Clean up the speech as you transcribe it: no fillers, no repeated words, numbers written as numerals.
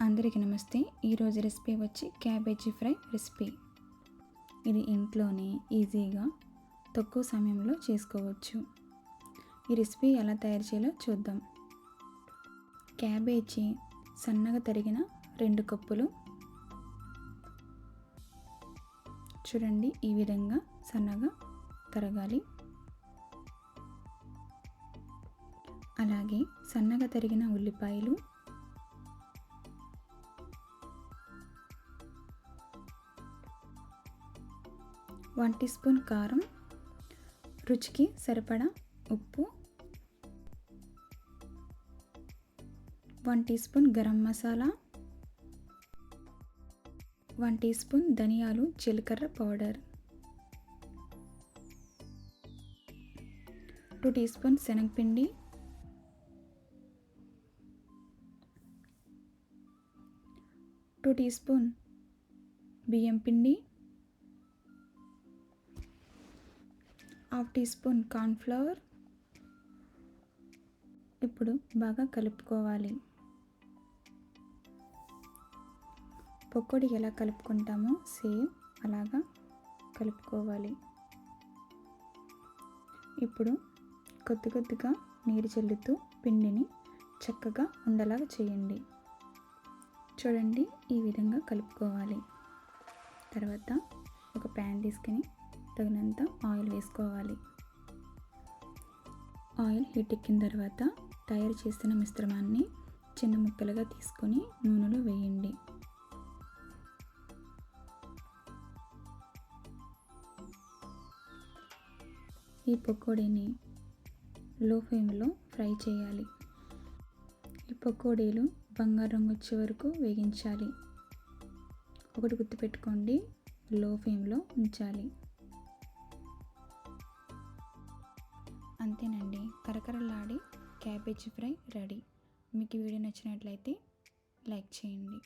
అందరికీ నమస్తే. ఈరోజు రెసిపీ వచ్చి క్యాబేజీ ఫ్రై రెసిపీ. ఇది ఇంట్లోనే ఈజీగా తక్కువ సమయంలో చేసుకోవచ్చు. ఈ రెసిపీ ఎలా తయారు చేయాలో చూద్దాం. క్యాబేజీ సన్నగా తరిగిన 2 కప్పులు. చూడండి, ఈ విధంగా సన్నగా తరగాలి. అలాగే సన్నగా తరిగిన ఉల్లిపాయలు, 1 టీ స్పూన్ కారం, రుచికి సరిపడా ఉప్పు, 1 teaspoon garam masala, 1 teaspoon ధనియాలు జీలకర్ర పౌడర్, 2 టీ స్పూన్ శనగపిండి, 2 టీ స్పూన్ బియ్యం పిండి, 1/2 టీ స్పూన్ కార్న్ఫ్లవర్. ఇప్పుడు బాగా కలుపుకోవాలి. పకోడీ ఎలా కలుపుకుంటామో సేమ్ అలాగా కలుపుకోవాలి. ఇప్పుడు కొద్ది కొద్దిగా నీరు చల్లుతూ పిండిని చక్కగా ఉండలాగా చేయండి. చూడండి, ఈ విధంగా కలుపుకోవాలి. తర్వాత ఒక ప్యాన్ తీసుకుని తగినంత ఆయిల్ వేసుకోవాలి. ఆయిల్ హీట్ ఎక్కిన తర్వాత తయారు చేసిన మిశ్రమాన్ని చిన్న ముక్కలుగా తీసుకొని నూనెలో వేయండి. ఈ పకోడీని లో ఫ్లేమ్లో ఫ్రై చేయాలి. ఈ పకోడీలు బంగారు రంగు వచ్చే వరకు వేగించాలి. ఒకటి గుర్తుపెట్టుకోండి, లో ఫ్లేమ్లో ఉంచాలి. అంతేనండి, కరకరలాడి క్యాబేజీ ఫ్రై రెడీ. మీకు ఈ వీడియో నచ్చినట్లయితే లైక్ చేయండి.